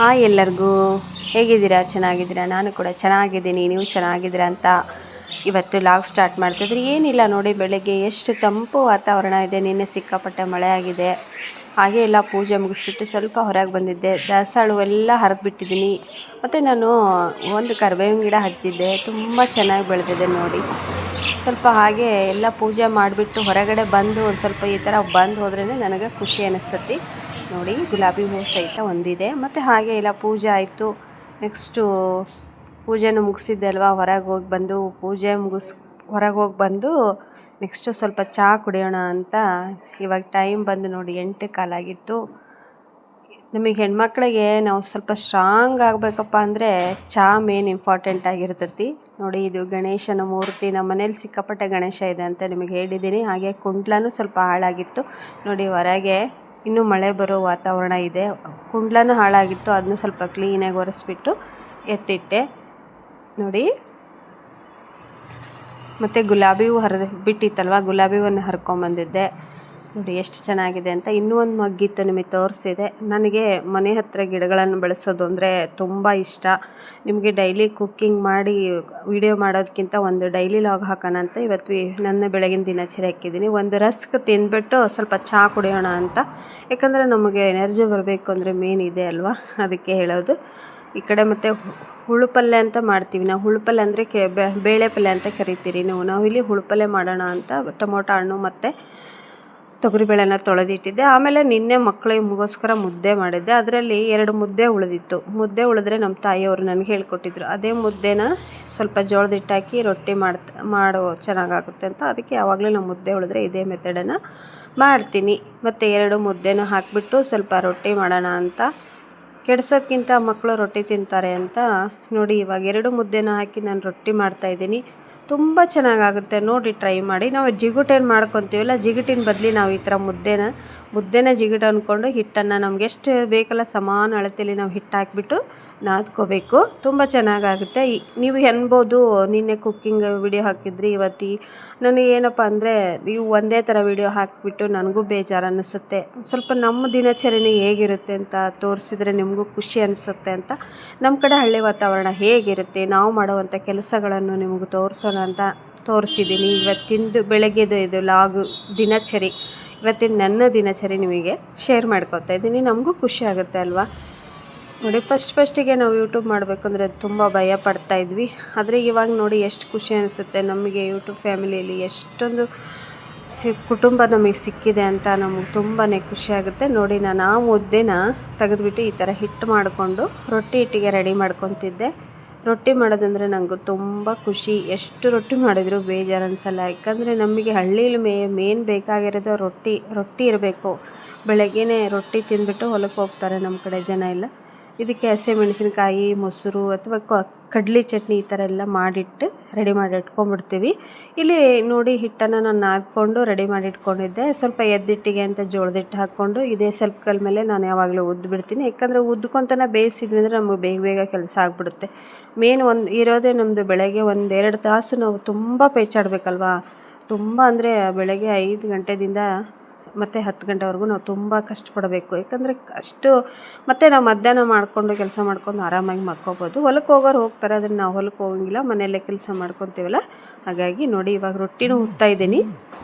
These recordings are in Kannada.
ಹಾಯ್ ಎಲ್ಲರಿಗೂ, ಹೇಗಿದ್ದೀರಾ? ಚೆನ್ನಾಗಿದ್ದೀರಾ? ನಾನು ಕೂಡ ಚೆನ್ನಾಗಿದ್ದೀನಿ. ನೀವು ಚೆನ್ನಾಗಿದ್ದೀರಾ ಅಂತ ಇವತ್ತು ಲಾಗ್ ಸ್ಟಾರ್ಟ್ ಮಾಡ್ತಿದ್ರಿ. ಏನಿಲ್ಲ ನೋಡಿ, ಬೆಳಗ್ಗೆ ಎಷ್ಟು ತಂಪು ವಾತಾವರಣ ಇದೆ. ನಿನ್ನೆ ಸಿಕ್ಕಾಪಟ್ಟೆ ಮಳೆ ಆಗಿದೆ. ಹಾಗೆ ಎಲ್ಲ ಪೂಜೆ ಮುಗಿಸ್ಬಿಟ್ಟು ಸ್ವಲ್ಪ ಹೊರಗೆ ಬಂದಿದ್ದೆ. ದಾಸವಾಳ ಎಲ್ಲ ಹರಿದ್ಬಿಟ್ಟಿದ್ದೀನಿ. ಮತ್ತು ನಾನು ಒಂದು ಕರಿಬೇವಿನ ಗಿಡ ಹಚ್ಚಿದ್ದೆ, ತುಂಬ ಚೆನ್ನಾಗಿ ಬೆಳೆದಿದೆ ನೋಡಿ. ಸ್ವಲ್ಪ ಹಾಗೆ ಎಲ್ಲ ಪೂಜೆ ಮಾಡಿಬಿಟ್ಟು ಹೊರಗಡೆ ಬಂದು ಒಂದು ಸ್ವಲ್ಪ ಈ ಥರ ಬಂದು ಹೋದ್ರೇ ನನಗೆ ಖುಷಿ ಅನ್ನಿಸ್ತತಿ ನೋಡಿ. ಗುಲಾಬಿ ಹೂವು ಸಹಿತ ಒಂದಿದೆ. ಮತ್ತು ಹಾಗೆ ಎಲ್ಲ ಪೂಜೆ ಆಯಿತು. ನೆಕ್ಸ್ಟು ಪೂಜೆನೂ ಮುಗಿಸಿದ್ದೆ ಅಲ್ವಾ, ಹೊರಗೆ ಹೋಗಿ ಬಂದು ಹೊರಗೆ ಹೋಗಿ ಬಂದು ನೆಕ್ಸ್ಟು ಸ್ವಲ್ಪ ಚಹಾ ಕುಡಿಯೋಣ ಅಂತ. ಇವಾಗ ಟೈಮ್ ಬಂದು ನೋಡಿ 8 ಕಾಲಾಗಿತ್ತು. ನಮಗೆ ಹೆಣ್ಮಕ್ಳಿಗೆ ನಾವು ಸ್ವಲ್ಪ ಸ್ಟ್ರಾಂಗ್ ಆಗಬೇಕಪ್ಪ ಅಂದರೆ ಚಹಾ ಮೇನ್ ಇಂಪಾರ್ಟೆಂಟ್ ಆಗಿರ್ತೈತಿ ನೋಡಿ. ಇದು ಗಣೇಶನ ಮೂರ್ತಿ, ನಮ್ಮ ಮನೇಲಿ ಸಿಕ್ಕಾಪಟ್ಟೆ ಗಣೇಶ ಇದೆ ಅಂತ ನಿಮಗೆ ಹೇಳಿದ್ದೀನಿ. ಹಾಗೆ ಕುಂಡ್ಲನೂ ಸ್ವಲ್ಪ ಹಾಳಾಗಿತ್ತು ನೋಡಿ. ಹೊರಗೆ ಇನ್ನೂ ಮಳೆ ಬರೋ ವಾತಾವರಣ ಇದೆ. ಕುಂಡ್ಲನೂ ಹಾಳಾಗಿತ್ತು, ಅದನ್ನು ಸ್ವಲ್ಪ ಕ್ಲೀನಾಗಿ ಒರೆಸ್ಬಿಟ್ಟು ಎತ್ತಿಟ್ಟೆ ನೋಡಿ. ಮತ್ತು ಗುಲಾಬಿ ಹೂ ಬಿಟ್ಟಿತ್ತಲ್ವ, ಗುಲಾಬಿ ಹೂವನ್ನು ಹರ್ಕೊಂಬಂದಿದ್ದೆ ನೋಡಿ. ಎಷ್ಟು ಚೆನ್ನಾಗಿದೆ ಅಂತ. ಇನ್ನೂ ಒಂದು ಮಗ್ಗಿತ್ತು, ನಿಮಗೆ ತೋರಿಸಿದೆ. ನನಗೆ ಮನೆ ಹತ್ತಿರ ಗಿಡಗಳನ್ನು ಬೆಳೆಸೋದು ಅಂದರೆ ತುಂಬ ಇಷ್ಟ. ನಿಮಗೆ ಡೈಲಿ ಕುಕ್ಕಿಂಗ್ ಮಾಡಿ ವಿಡಿಯೋ ಮಾಡೋದಕ್ಕಿಂತ ಒಂದು ಡೈಲಿ ಲಾಗ್ ಹಾಕೋಣ ಅಂತ ಇವತ್ತು ನನ್ನ ಬೆಳಗಿನ ದಿನಚರಿ ಹಾಕಿದ್ದೀನಿ. ಒಂದು ರಸ್ಕ್ ತಿಂದ್ಬಿಟ್ಟು ಸ್ವಲ್ಪ ಚಹಾ ಕುಡಿಯೋಣ ಅಂತ. ಯಾಕಂದರೆ ನಮಗೆ ಎನರ್ಜಿ ಬರಬೇಕು ಅಂದರೆ ಮೇನ್ ಇದೆ ಅಲ್ವಾ, ಅದಕ್ಕೆ ಹೇಳೋದು. ಈ ಕಡೆ ಮತ್ತು ಹುಳುಪಲ್ಯ ಅಂತ ಮಾಡ್ತೀವಿ ನಾವು. ಹುಳುಪಲ್ಯ ಅಂದರೆ ಬೇಳೆ ಪಲ್ಯ ಅಂತ ಕರಿತೀರಿ ನಾವು ಇಲ್ಲಿ ಹುಳುಪಲ್ಯ ಮಾಡೋಣ ಅಂತ ಟೊಮೊಟೊ ಹಣ್ಣು ಮತ್ತು ತೊಗರಿಬೇಳೆನ ತೊಳೆದಿಟ್ಟಿದ್ದೆ. ಆಮೇಲೆ ನಿನ್ನೆ ಮಕ್ಕಳಿಗೋಸ್ಕರ ಮುದ್ದೆ ಮಾಡಿದ್ದೆ. ಅದರಲ್ಲಿ 2 ಮುದ್ದೆ ಉಳಿದಿತ್ತು. ಮುದ್ದೆ ಉಳಿದ್ರೆ ನಮ್ಮ ತಾಯಿಯವರು ನನಗೆ ಹೇಳ್ಕೊಟ್ಟಿದ್ರು, ಅದೇ ಮುದ್ದೆನ ಸ್ವಲ್ಪ ಜೋಳದ ಹಿಟ್ಟು ಹಾಕಿ ರೊಟ್ಟಿ ಮಾಡೋ ಚೆನ್ನಾಗಾಗುತ್ತೆ ಅಂತ. ಅದಕ್ಕೆ ಯಾವಾಗಲೂ ನಾವು ಮುದ್ದೆ ಉಳಿದ್ರೆ ಇದೇ ಮೆಥಡನ್ನು ಮಾಡ್ತೀನಿ. ಮತ್ತು 2 ಮುದ್ದೆನೂ ಹಾಕಿಬಿಟ್ಟು ಸ್ವಲ್ಪ ರೊಟ್ಟಿ ಮಾಡೋಣ ಅಂತ. ಕೆಡ್ಸೋದ್ಕಿಂತ ಮಕ್ಕಳು ರೊಟ್ಟಿ ತಿಂತಾರೆ ಅಂತ ನೋಡಿ. ಇವಾಗ 2 ಮುದ್ದೆನ ಹಾಕಿ ನಾನು ರೊಟ್ಟಿ ಮಾಡ್ತಾಯಿದ್ದೀನಿ. ತುಂಬ ಚೆನ್ನಾಗಾಗುತ್ತೆ ನೋಡಿ, ಟ್ರೈ ಮಾಡಿ. ನಾವು ಜಿಗುಟೇನು ಮಾಡ್ಕೊತೀವಲ್ಲ, ಜಿಗುಟಿನ ಬದಲಿ ನಾವು ಈ ಥರ ಮುದ್ದೆನ ಜಿಗುಟು ಅಂದ್ಕೊಂಡು ಹಿಟ್ಟನ್ನು ನಮ್ಗೆ ಎಷ್ಟು ಬೇಕಲ್ಲ ಸಮಾನ ಅಳತೆಯಲ್ಲಿ ನಾವು ಹಿಟ್ಟು ಹಾಕಿಬಿಟ್ಟು ನಾದ್ಕೋಬೇಕು. ತುಂಬ ಚೆನ್ನಾಗಾಗುತ್ತೆ. ನೀವು ಅನ್ಬೋದು, ನಿನ್ನೆ ಕುಕ್ಕಿಂಗ್ ವಿಡಿಯೋ ಹಾಕಿದ್ರಿ, ಇವತ್ತು ನನಗೆ ಏನಪ್ಪ ಅಂದರೆ ನೀವು ಒಂದೇ ಥರ ವಿಡಿಯೋ ಹಾಕಿಬಿಟ್ಟು ನನಗೂ ಬೇಜಾರು ಅನ್ನಿಸುತ್ತೆ. ಸ್ವಲ್ಪ ನಮ್ಮ ದಿನಚರಿನೇ ಹೇಗಿರುತ್ತೆ ಅಂತ ತೋರಿಸಿದ್ರೆ ನಿಮಗೂ ಖುಷಿ ಅನಿಸುತ್ತೆ ಅಂತ ನಮ್ಮ ಕಡೆ ಹಳ್ಳಿ ವಾತಾವರಣ ಹೇಗಿರುತ್ತೆ, ನಾವು ಮಾಡುವಂಥ ಕೆಲಸಗಳನ್ನು ನಿಮಗೂ ತೋರಿಸೋಣ ಅಂತ ತೋರಿಸಿದ್ದೀನಿ. ಇವತ್ತಿಂದು ಬೆಳಗ್ಗೆದು ಇದು ಲಾಗು ದಿನಚರಿ, ಇವತ್ತಿನ ನನ್ನ ದಿನಚರಿ ನಿಮಗೆ ಶೇರ್ ಮಾಡ್ಕೊತಾ ಇದ್ದೀನಿ. ನಮಗೂ ಖುಷಿ ಆಗುತ್ತೆ ಅಲ್ವಾ ನೋಡಿ. ಫಸ್ಟಿಗೆ ನಾವು ಯೂಟ್ಯೂಬ್ ಮಾಡಬೇಕಂದ್ರೆ ತುಂಬ ಭಯ ಪಡ್ತಾಯಿದ್ವಿ. ಆದರೆ ಇವಾಗ ನೋಡಿ ಎಷ್ಟು ಖುಷಿ ಅನಿಸುತ್ತೆ. ನಮಗೆ ಯೂಟ್ಯೂಬ್ ಫ್ಯಾಮಿಲಿಯಲ್ಲಿ ಎಷ್ಟೊಂದು ಕುಟುಂಬ ನಮಗೆ ಸಿಕ್ಕಿದೆ ಅಂತ ನಮಗೆ ತುಂಬಾ ಖುಷಿಯಾಗುತ್ತೆ ನೋಡಿ. ನಾನು ಆ ಮುದ್ದೆನ ತೆಗೆದುಬಿಟ್ಟು ಈ ಥರ ಹಿಟ್ಟು ಮಾಡಿಕೊಂಡು ರೊಟ್ಟಿ ಹಿಟ್ಟಿಗೆ ರೆಡಿ ಮಾಡ್ಕೊತಿದ್ದೆ. ರೊಟ್ಟಿ ಮಾಡೋದಂದರೆ ನನಗೂ ತುಂಬ ಖುಷಿ. ಎಷ್ಟು ರೊಟ್ಟಿ ಮಾಡಿದರೂ ಬೇಜಾರು ಅನಿಸಲ್ಲ. ಯಾಕಂದರೆ ನಮಗೆ ಹಳ್ಳಿಲಿ ಮೇನ್ ಬೇಕಾಗಿರೋದು ರೊಟ್ಟಿ ಇರಬೇಕು. ಬೆಳಗ್ಗೆನೇ ರೊಟ್ಟಿ ತಿಂದ್ಬಿಟ್ಟು ಹೊಲಕ್ಕೆ ಹೋಗ್ತಾರೆ ನಮ್ಮ ಕಡೆ ಜನ ಎಲ್ಲ. ಇದಕ್ಕೆ ಹಸಿಮೆಣಸಿನಕಾಯಿ, ಮೊಸರು ಅಥವಾ ಕಡ್ಲಿ ಚಟ್ನಿ ಈ ಥರ ಎಲ್ಲ ಮಾಡಿಟ್ಟು ರೆಡಿ ಮಾಡಿ ಇಟ್ಕೊಂಡ್ಬಿಡ್ತೀವಿ. ಇಲ್ಲಿ ನೋಡಿ, ಹಿಟ್ಟನ್ನು ನಾನು ನಾದ್ಕೊಂಡು ರೆಡಿ ಮಾಡಿ ಇಟ್ಕೊಂಡಿದ್ದೆ. ಸ್ವಲ್ಪ ಎದ್ದಿಟ್ಟಿಗೆ ಅಂತ ಜೋಳದ ಹಿಟ್ಟು ಹಾಕ್ಕೊಂಡು ಇದೇ ಸ್ವಲ್ಪ ಕಲ್ ಮೇಲೆ ನಾನು ಯಾವಾಗಲೂ ಉದ್ಬಿಡ್ತೀನಿ. ಯಾಕಂದರೆ ಉದ್ಕೊತನ ಬೇಯಿಸಿದ್ವಿ ಅಂದರೆ ನಮಗೆ ಬೇಗ ಕೆಲಸ ಆಗಿಬಿಡುತ್ತೆ. ಮೇನ್ ಇರೋದೇ ನಮ್ಮದು ಬೆಳಗ್ಗೆ 1-2 ತಾಸು ನಾವು ತುಂಬ ಪೇಚಾಡಬೇಕಲ್ವಾ. ತುಂಬ ಅಂದರೆ ಬೆಳಗ್ಗೆ 5 ಗಂಟೆದಿಂದ ಮತ್ತು 10 ಗಂಟೆವರೆಗೂ ನಾವು ತುಂಬ ಕಷ್ಟಪಡಬೇಕು. ಯಾಕಂದರೆ ಮತ್ತು ನಾವು ಮಧ್ಯಾಹ್ನ ಮಾಡಿಕೊಂಡು ಕೆಲಸ ಮಾಡ್ಕೊಂಡು ಆರಾಮಾಗಿ ಮಲ್ಕೋಬೋದು. ಹೊಲಕ್ಕೆ ಹೋಗೋರು ಹೋಗ್ತಾರೆ, ಆದರೆ ನಾವು ಹೊಲಕ್ಕೆ ಹೋಗಂಗಿಲ್ಲ, ಮನೆಯಲ್ಲೇ ಕೆಲಸ ಮಾಡ್ಕೊತೀವಲ್ಲ. ಹಾಗಾಗಿ ನೋಡಿ, ಇವಾಗ ರೊಟ್ಟಿನೂ ಉದ್ತಾ ಇದ್ದೀನಿ.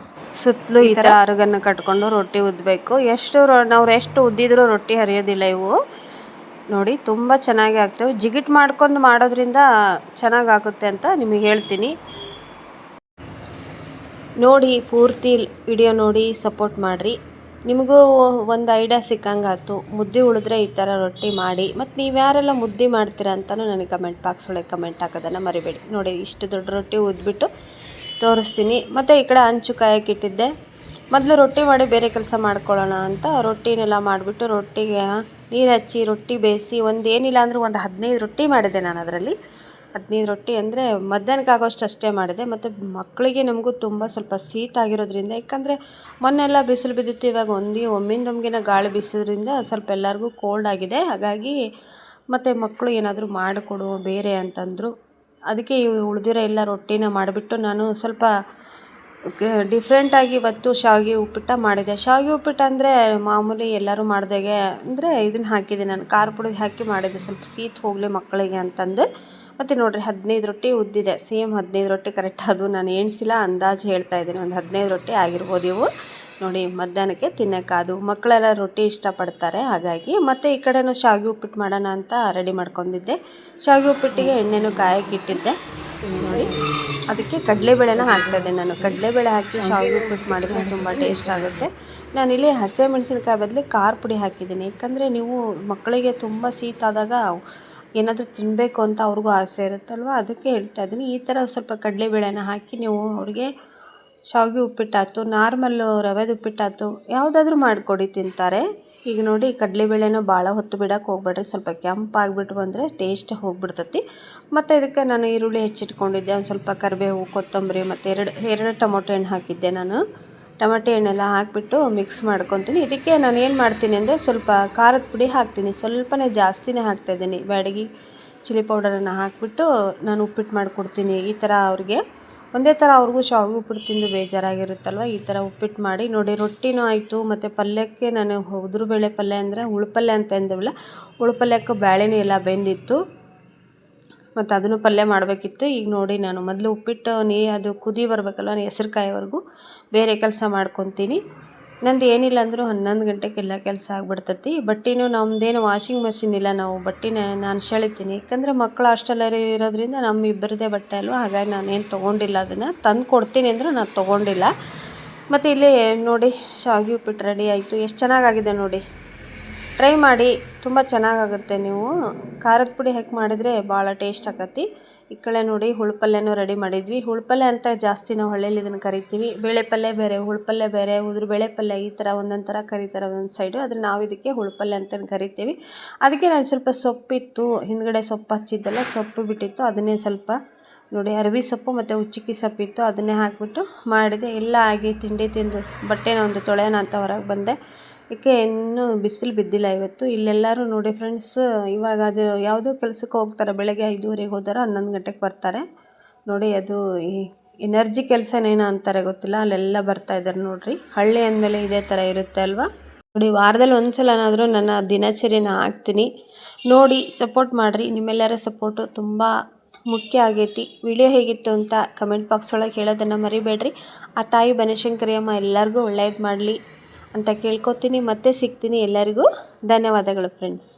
ಸುತ್ತಲೂ ಈ ಥರ ಅರಗನ್ನು ಕಟ್ಕೊಂಡು ರೊಟ್ಟಿ ಉದ್ದಬೇಕು. ನಾವು ಎಷ್ಟು ಉದ್ದಿದ್ರೂ ರೊಟ್ಟಿ ಹರಿಯೋದಿಲ್ಲ ಇವು ನೋಡಿ. ತುಂಬ ಚೆನ್ನಾಗಿ ಆಗ್ತವೆ. ಜಿಗಿಟ್ ಮಾಡ್ಕೊಂಡು ಮಾಡೋದ್ರಿಂದ ಚೆನ್ನಾಗಾಗುತ್ತೆ ಅಂತ ನಿಮಗೆ ಹೇಳ್ತೀನಿ ನೋಡಿ. ಪೂರ್ತಿ ವಿಡಿಯೋ ನೋಡಿ ಸಪೋರ್ಟ್ ಮಾಡಿರಿ. ನಿಮಗೂ ಒಂದು ಐಡಿಯಾ ಸಿಕ್ಕಂಗಾಯ್ತು. ಮುದ್ದೆ ಉಳಿದ್ರೆ ಈ ಥರ ರೊಟ್ಟಿ ಮಾಡಿ. ಮತ್ತು ನೀವು ಯಾರೆಲ್ಲ ಮುದ್ದೆ ಮಾಡ್ತೀರಾ ಅಂತಲೂ ನನಗೆ ಕಮೆಂಟ್ ಬಾಕ್ಸ್ ಒಳಗೆ ಕಮೆಂಟ್ ಹಾಕೋದನ್ನು ಮರಿಬೇಡಿ ನೋಡಿ. ಇಷ್ಟು ದೊಡ್ಡ ರೊಟ್ಟಿ ಉದ್ಬಿಟ್ಟು ತೋರಿಸ್ತೀನಿ. ಮತ್ತು ಈ ಕಡೆ ಹಂಚು ಕಾಯಕ್ಕಿಟ್ಟಿದ್ದೆ. ಮೊದಲು ರೊಟ್ಟಿ ಮಾಡಿ ಬೇರೆ ಕೆಲಸ ಮಾಡ್ಕೊಳ್ಳೋಣ ಅಂತ ರೊಟ್ಟಿನೆಲ್ಲ ಮಾಡಿಬಿಟ್ಟು ರೊಟ್ಟಿಗೆ ನೀರು ಹಚ್ಚಿ ರೊಟ್ಟಿ ಬೇಯಿಸಿ ಏನಿಲ್ಲ ಅಂದರೂ ಒಂದು 15 ರೊಟ್ಟಿ ಮಾಡಿದೆ ನಾನು. ಅದರಲ್ಲಿ 15 ರೊಟ್ಟಿ ಅಂದರೆ ಮಧ್ಯಾಹ್ನಕ್ಕೆ ಆಗೋಷ್ಟು ಅಷ್ಟೇ ಮಾಡಿದೆ. ಮತ್ತು ಮಕ್ಕಳಿಗೆ ನಮಗೂ ತುಂಬ ಸ್ವಲ್ಪ ಶೀತ ಆಗಿರೋದ್ರಿಂದ, ಯಾಕಂದರೆ ಮೊನ್ನೆಲ್ಲ ಬಿಸಿಲು ಬಿದ್ದಿತ್ತು. ಇವಾಗ ಒಮ್ಮಿಂದೊಮ್ಗಿನ ಗಾಳಿ ಬೀಸೋದ್ರಿಂದ ಸ್ವಲ್ಪ ಎಲ್ಲರಿಗೂ ಕೋಲ್ಡ್ ಆಗಿದೆ. ಹಾಗಾಗಿ ಮತ್ತು ಮಕ್ಕಳು ಏನಾದರೂ ಮಾಡಿಕೊಡು ಬೇರೆ ಅಂತಂದರು. ಅದಕ್ಕೆ ಉಳಿದಿರೋ ಎಲ್ಲ ರೊಟ್ಟಿನ ಮಾಡಿಬಿಟ್ಟು ನಾನು ಸ್ವಲ್ಪ ಡಿಫ್ರೆಂಟಾಗಿ ಇವತ್ತು ಶಾವಿಗೆ ಉಪ್ಪಿಟ್ಟು ಮಾಡಿದೆ. ಶಾವಿಗೆ ಉಪ್ಪಿಟ್ಟು ಅಂದರೆ ಮಾಮೂಲಿ ಎಲ್ಲರೂ ಮಾಡ್ದಾಗೆ ಅಂದರೆ ಇದನ್ನು ಹಾಕಿದೆ ನಾನು, ಖಾರ ಪುಡಿ ಹಾಕಿ ಮಾಡಿದ್ದೆ, ಸ್ವಲ್ಪ ಸೀತ್ ಹೋಗಲಿ ಮಕ್ಕಳಿಗೆ ಅಂತಂದು. ಮತ್ತು ನೋಡಿರಿ 15 ರೊಟ್ಟಿ ಉದ್ದಿದೆ, ಸೇಮ್ 15 ರೊಟ್ಟಿ ಕರೆಕ್ಟ್, ಅದು ನಾನು ಎಣಿಸಿಲ್ಲ, ಅಂದಾಜು ಹೇಳ್ತಾ ಇದ್ದೀನಿ, ಒಂದು 15 ರೊಟ್ಟಿ ಆಗಿರ್ಬೋದು ಇವು. ನೋಡಿ ಮಧ್ಯಾಹ್ನಕ್ಕೆ ತಿನ್ನೋಕ್ಕಾದು, ಮಕ್ಕಳೆಲ್ಲ ರೊಟ್ಟಿ ಇಷ್ಟಪಡ್ತಾರೆ ಹಾಗಾಗಿ. ಮತ್ತು ಈ ಕಡೆನೂ ಶಾವಿಗೆ ಉಪ್ಪಿಟ್ಟು ಮಾಡೋಣ ಅಂತ ರೆಡಿ ಮಾಡ್ಕೊಂಡಿದ್ದೆ. ಶಾವಿಗೆ ಉಪ್ಪಿಟ್ಟಿಗೆ ಎಣ್ಣೆನೂ ಕಾಯಕ್ಕೆ ಇಟ್ಟಿದ್ದೆ. ನೋಡಿ ಅದಕ್ಕೆ ಕಡಲೆಬೇಳೆನ ಹಾಕ್ತಾಯಿದ್ದೆ ನಾನು. ಕಡಲೆಬೇಳೆ ಹಾಕಿ ಶಾವಿಗೆ ಉಪ್ಪಿಟ್ಟು ಮಾಡಿದರೆ ತುಂಬ ಟೇಸ್ಟ್ ಆಗುತ್ತೆ. ನಾನಿಲ್ಲಿ ಹಸಿ ಮೆಣಸಿನ್ಕಾಯಿ ಬದಲು ಖಾರ ಪುಡಿ ಹಾಕಿದ್ದೀನಿ, ಯಾಕಂದರೆ ನೀವು ಮಕ್ಕಳಿಗೆ ತುಂಬ ಶೀತಾದಾಗ ಏನಾದರೂ ತಿನ್ನಬೇಕು ಅಂತ ಅವ್ರಿಗೂ ಆಸೆ ಇರುತ್ತಲ್ವ, ಅದಕ್ಕೆ ಹೇಳ್ತಾ ಇದ್ದೀನಿ. ಈ ಥರ ಸ್ವಲ್ಪ ಕಡಲೆಬೇಳೆನ ಹಾಕಿ ನೀವು ಅವ್ರಿಗೆ ಶಾವಿಗೆ ಉಪ್ಪಿಟ್ಟಾಯ್ತು, ನಾರ್ಮಲ್ಲು ರವೆದು ಉಪ್ಪಿಟ್ಟಾಯ್ತು, ಯಾವುದಾದ್ರೂ ಮಾಡಿಕೊಡಿ ತಿಂತಾರೆ. ಈಗ ನೋಡಿ ಕಡಲೆಬೇಳೆನೂ ಭಾಳ ಹೊತ್ತು ಬಿಡೋಕೆ ಹೋಗ್ಬೇಡ್ರಿ, ಸ್ವಲ್ಪ ಕೆಂಪಾಗಿಬಿಟ್ಟು ಬಂದರೆ ಟೇಸ್ಟ್ ಹೋಗ್ಬಿಡ್ತೈತಿ. ಮತ್ತು ಇದಕ್ಕೆ ನಾನು ಈರುಳ್ಳಿ ಹೆಚ್ಚಿಟ್ಕೊಂಡಿದ್ದೆ, ಒಂದು ಸ್ವಲ್ಪ ಕರಿಬೇವು, ಕೊತ್ತಂಬರಿ ಮತ್ತು ಎರಡು ಟೊಮೊಟೊ ಹಣ್ಣು ಹಾಕಿದ್ದೆ ನಾನು. ಟೊಮೆಟೊ ಹಣ್ಣೆಲ್ಲ ಹಾಕಿಬಿಟ್ಟು ಮಿಕ್ಸ್ ಮಾಡ್ಕೊತೀನಿ. ಇದಕ್ಕೆ ನಾನು ಏನು ಮಾಡ್ತೀನಿ ಅಂದರೆ ಸ್ವಲ್ಪ ಖಾರದ ಪುಡಿ ಹಾಕ್ತೀನಿ, ಸ್ವಲ್ಪನೇ ಜಾಸ್ತಿನೇ ಹಾಕ್ತಾಯಿದ್ದೀನಿ. ಬ್ಯಾಡಗಿ ಚಿಲ್ಲಿ ಪೌಡರನ್ನು ಹಾಕಿಬಿಟ್ಟು ನಾನು ಉಪ್ಪಿಟ್ಟು ಮಾಡಿಕೊಡ್ತೀನಿ. ಈ ಥರ ಅವ್ರಿಗೆ ಒಂದೇ ಥರ ಅವ್ರಿಗೂ ಶಾವಿಗೆ ಉಪ್ಪಿಟ್ಟು ತಿಂದು ಬೇಜಾರಾಗಿರುತ್ತಲ್ವ, ಈ ಥರ ಉಪ್ಪಿಟ್ಟು ಮಾಡಿ. ನೋಡಿ ರೊಟ್ಟಿನೂ ಆಯಿತು, ಮತ್ತು ಪಲ್ಯಕ್ಕೆ ನಾನು ಉದುರುಬೇಳೆ ಪಲ್ಯ ಅಂದರೆ ಹುಳುಪಲ್ಯ ಅಂತ ಅಂದೇವಲ್ಲ, ಹುಳುಪಲ್ಯಕ್ಕೆ ಬೇಳೆನೂ ಎಲ್ಲ ಬೆಂದಿತ್ತು, ಮತ್ತು ಅದನ್ನು ಪಲ್ಯ ಮಾಡಬೇಕಿತ್ತು. ಈಗ ನೋಡಿ ನಾನು ಮೊದಲು ಉಪ್ಪಿಟ್ಟು ಅದು ಕುದಿ ಬರಬೇಕಲ್ವ, ಹೆಸರು ಕಾಯೋವರೆಗೂ ಬೇರೆ ಕೆಲಸ ಮಾಡ್ಕೊತೀನಿ. ನಂದು ಏನಿಲ್ಲ ಅಂದರೂ 11 ಗಂಟೆಗೆಲ್ಲ ಕೆಲಸ ಆಗಿಬಿಡ್ತೈತಿ. ಬಟ್ಟೆನೂ ನಮ್ಮದೇನು ವಾಷಿಂಗ್ ಮಷಿನ್ ಇಲ್ಲ, ನಾವು ಬಟ್ಟೆನ ನಾನು ಸೆಳಿತೀನಿ, ಯಾಕಂದರೆ ಮಕ್ಕಳು ಹಾಸ್ಟೆಲಲ್ಲಿ ಇರೋದ್ರಿಂದ ನಮ್ಮ ಇಬ್ಬರದೇ ಬಟ್ಟೆ ಅಲ್ವ, ಹಾಗಾಗಿ ನಾನೇನು ತೊಗೊಂಡಿಲ್ಲ, ಅದನ್ನು ತಂದು ಕೊಡ್ತೀನಿ ಅಂದರೂ ನಾನು ತೊಗೊಂಡಿಲ್ಲ. ಮತ್ತು ಇಲ್ಲಿ ನೋಡಿ ಶಾವಿಗೆ ಉಪ್ಪಿಟ್ಟು ರೆಡಿ ಆಯಿತು. ಎಷ್ಟು ಚೆನ್ನಾಗಾಗಿದೆ ನೋಡಿ, ಟ್ರೈ ಮಾಡಿ, ತುಂಬ ಚೆನ್ನಾಗಾಗುತ್ತೆ. ನೀವು ಖಾರದ ಪುಡಿ ಹಾಕಿ ಮಾಡಿದರೆ ಭಾಳ ಟೇಸ್ಟ್ ಆಕತಿ. ಈ ಕಡೆ ನೋಡಿ ಹುಳುಪಲ್ಯನೂ ರೆಡಿ ಮಾಡಿದ್ವಿ. ಹುಳುಪಲ್ಯ ಅಂತ ಜಾಸ್ತಿ ನಾವು ಹಳ್ಳಿಯಲ್ಲಿ ಇದನ್ನು ಕರಿತೀವಿ, ಬೇಳೆ ಪಲ್ಯ ಬೇರೆ, ಹುಳುಪಲ್ಯ ಬೇರೆ, ಉದುರುಬೇಳೆ ಪಲ್ಯ, ಈ ಥರ ಒಂದೊಂದು ಥರ ಕರೀತಾರೆ ಒಂದೊಂದು ಸೈಡು. ಆದರೆ ನಾವು ಇದಕ್ಕೆ ಹುಳುಪಲ್ಯ ಅಂತ ಕರಿತೀವಿ. ಅದಕ್ಕೆ ನಾನು ಸ್ವಲ್ಪ ಸೊಪ್ಪಿತ್ತು ಹಿಂದ್ಗಡೆ, ಸೊಪ್ಪು ಹಚ್ಚಿದ್ದೆಲ್ಲ ಸೊಪ್ಪು ಬಿಟ್ಟಿತ್ತು, ಅದನ್ನೇ ಸ್ವಲ್ಪ ನೋಡಿ ಅರಿವೆ ಸೊಪ್ಪು ಮತ್ತು ಉಚ್ಚಕ್ಕಿ ಸೊಪ್ಪಿತ್ತು, ಅದನ್ನೇ ಹಾಕಿಬಿಟ್ಟು ಮಾಡಿದೆ. ಎಲ್ಲ ಆಗಿ ತಿಂಡಿ ತಿಂದು ಬಟ್ಟೆನ ಒಂದು ತೊಳೆಯೋಣ ಅಂತ ಹೊರಗೆ ಬಂದೆ. ಏಕೆ ಇನ್ನೂ ಬಿಸಿಲು ಬಿದ್ದಿಲ್ಲ ಇವತ್ತು. ಇಲ್ಲೆಲ್ಲರೂ ನೋಡಿ ಫ್ರೆಂಡ್ಸ್, ಇವಾಗ ಅದು ಯಾವುದೋ ಕೆಲಸಕ್ಕೆ ಹೋಗ್ತಾರೆ, ಬೆಳಗ್ಗೆ 5:30ಗೆ ಹೋದಾರೋ 11 ಗಂಟೆಗೆ ಬರ್ತಾರೆ. ನೋಡಿ ಅದು ಈ ಎನರ್ಜಿ ಕೆಲಸನೇನೋ ಅಂತಾರೆ ಗೊತ್ತಿಲ್ಲ, ಅಲ್ಲೆಲ್ಲ ಬರ್ತಾಯಿದ್ದಾರೆ ನೋಡಿರಿ. ಹಳ್ಳಿ ಅಂದಮೇಲೆ ಇದೇ ಥರ ಇರುತ್ತೆ ಅಲ್ವಾ. ನೋಡಿ ವಾರದಲ್ಲಿ ಒಂದು ಸಲನಾದರೂ ನನ್ನ ದಿನಚರಿನ ಹಾಕ್ತೀನಿ, ನೋಡಿ ಸಪೋರ್ಟ್ ಮಾಡಿರಿ. ನಿಮ್ಮೆಲ್ಲರ ಸಪೋರ್ಟು ತುಂಬ ಮುಖ್ಯ ಆಗೈತಿ. ವಿಡಿಯೋ ಹೇಗಿತ್ತು ಅಂತ ಕಮೆಂಟ್ ಬಾಕ್ಸ್ ಒಳಗೆ ಹೇಳೋದನ್ನು ಮರಿಬೇಡ್ರಿ. ಆ ತಾಯಿ ಬನಶಂಕರಿ ಅಮ್ಮ ಎಲ್ಲರಿಗೂ ಒಳ್ಳೇದು ಮಾಡಲಿ ಅಂತ ಕೇಳ್ಕೊತೀನಿ. ಮತ್ತೆ ಸಿಗ್ತೀನಿ. ಎಲ್ಲರಿಗೂ ಧನ್ಯವಾದಗಳು ಫ್ರೆಂಡ್ಸ್.